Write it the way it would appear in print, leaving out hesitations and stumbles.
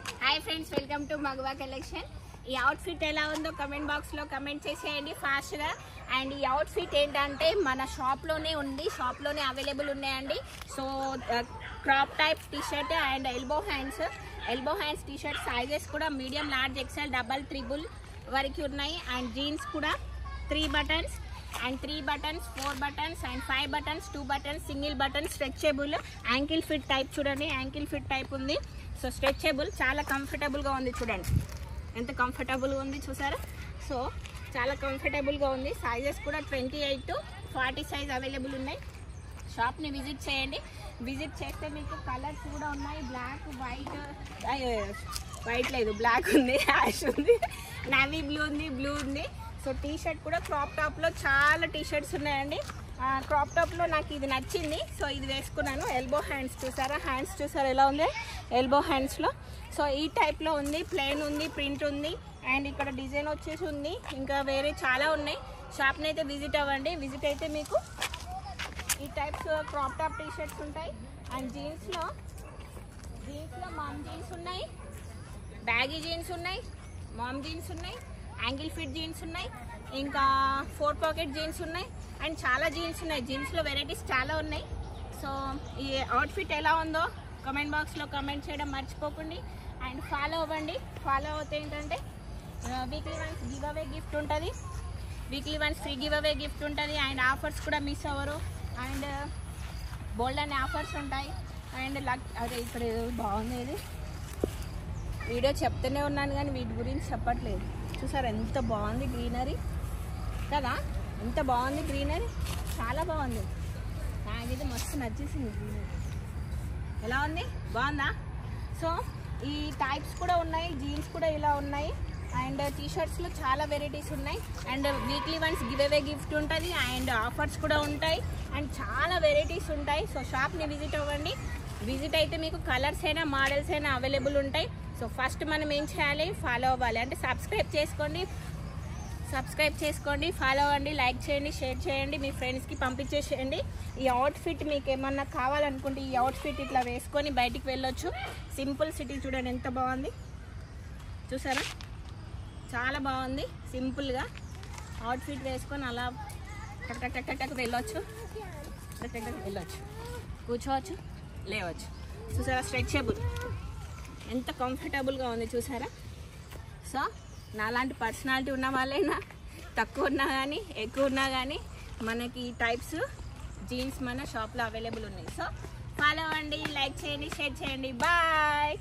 Hi friends, welcome to మగవా collection. ఈ outfit ఎలా ఉందో కమెంట్ బాక్స్లో కమెంట్ చేసేయండి ఫాస్ట్గా. అండ్ ఈ అవుట్ఫిట్ ఏంటంటే మన షాప్లోనే ఉంది, షాప్లోనే అవైలబుల్ ఉన్నాయండి. So crop type T-shirt and elbow hands T-shirt sizes కూడా medium, large, XL, double, triple వరకు ఉన్నాయి. అండ్ జీన్స్ కూడా 3 buttons and 3 buttons, 4 buttons and 5 buttons, 2 buttons, single button, stretchable, ankle fit type. చూడండి యాంకిల్ ఫిట్ టైప్ ఉంది. So stretchable, చాలా కంఫర్టబుల్గా ఉంది. చూడండి ఎంత కంఫర్టబుల్గా ఉంది చూసారా. సో చాలా కంఫర్టబుల్గా ఉంది. సైజెస్ కూడా 28 to 40 సైజ్ అవైలబుల్ ఉన్నాయి. షాప్ని విజిట్ చేయండి. విజిట్ చేస్తే మీకు కలర్స్ కూడా ఉన్నాయి. బ్లాక్, వైట్ లేదు, బ్లాక్ ఉంది, యాష్ ఉంది, నావీ బ్లూ ఉంది, బ్లూ ఉంది. సో టీ షర్ట్ కూడా క్రాప్ టాప్లో చాలా టీ షర్ట్స్ ఉన్నాయండి. క్రాప్ టాప్లో నాకు ఇది నచ్చింది, సో ఇది వేసుకున్నాను. ఎల్బో హ్యాండ్స్ చూసారా, హ్యాండ్స్ చూసారా ఎలా ఉంది ఎల్బో హ్యాండ్స్లో. సో ఈ టైప్లో ఉంది, ప్లెయిన్ ఉంది, ప్రింట్ ఉంది, అండ్ ఇక్కడ డిజైన్ వచ్చేసి ఉంది. ఇంకా వేరే చాలా ఉన్నాయి. షాప్ని అయితే విజిట్ అవ్వండి. విజిట్ అయితే మీకు ఈ types crop top T shirts ఉంటాయి. అండ్ జీన్స్లో మామ్ జీన్స్ ఉన్నాయి, బ్యాగీ జీన్స్ ఉన్నాయి, మామ్ జీన్స్ ఉన్నాయి, యాంగిల్ ఫిట్ జీన్స్ ఉన్నాయి, ఇంకా 4 pocket జీన్స్ ఉన్నాయి, అండ్ చాలా జీన్స్ ఉన్నాయి. జీన్స్లో వెరైటీస్ చాలా ఉన్నాయి. సో ఈ అవుట్ఫిట్ ఎలా ఉందో కమెంట్ బాక్స్లో కమెంట్ చేయడం మర్చిపోకండి. అండ్ ఫాలో అవ్వండి. ఫాలో అవుతే ఏంటంటే weekly once give away gift ఉంటుంది, weekly once free give away gift ఉంటుంది. అండ్ ఆఫర్స్ కూడా మిస్ అవ్వరు. అండ్ బోల్డ్ అనే ఆఫర్స్ ఉంటాయి. అండ్ అదే ఇక్కడ బాగుంది, ఇది వీడియో చెప్తూనే ఉన్నాను కానీ వీటి గురించి చెప్పట్లేదు. చూసారు ఎంత బాగుంది గ్రీనరీ కదా, ఎంత బాగుంది గ్రీనరీ, చాలా బాగుంది. నాకైతే మస్తు నచ్చేసింది గ్రీనరీ. ఎలా ఉంది, బాగుందా? సో ఈ టైప్స్ కూడా ఉన్నాయి, జీన్స్ కూడా ఇలా ఉన్నాయి. అండ్ టీషర్ట్స్లో చాలా వెరైటీస్ ఉన్నాయి. And weekly once give away gift ఉంటుంది. అండ్ ఆఫర్స్ కూడా ఉంటాయి. అండ్ చాలా వెరైటీస్ ఉంటాయి. సో షాప్ని విజిట్ అవ్వండి. విజిట్ అయితే మీకు కలర్స్ అయినా మోడల్స్ అయినా అవైలబుల్ ఉంటాయి. సో ఫస్ట్ మనం ఏం చేయాలి, ఫాలో అవ్వాలి. అంటే సబ్స్క్రైబ్ చేసుకోండి, ఫాలో అవ్వండి, లైక్ చేయండి, షేర్ చేయండి, మీ ఫ్రెండ్స్కి పంపించేసేయండి. ఈ అవుట్ఫిట్ మీకు ఏమన్నా కావాలనుకుంటే ఈ అవుట్ఫిట్ ఇట్లా వేసుకొని బయటికి వెళ్ళొచ్చు. సింపుల్ సిటీ చూడండి ఎంత బాగుంది చూసారా, చాలా బాగుంది. సింపుల్గా అవుట్ఫిట్ వేసుకొని అలా టక్ వెళ్ళొచ్చు, కూర్చోవచ్చు, లేవచ్చు. చూసారా స్ట్రెచబుల్, ఎంత కంఫర్టబుల్గా ఉంది చూసారా. సో నాలాంటి పర్సనాలిటీ ఉన్న వాళ్ళైనా, తక్కువ ఉన్నా కానీ ఎక్కువ ఉన్నా కానీ మనకి ఈ టైప్స్ జీన్స్ మన షాప్లో అవైలబుల్ ఉన్నాయి. సో ఫాలో అవ్వండి, లైక్ చేయండి, షేర్ చేయండి. బాయ్.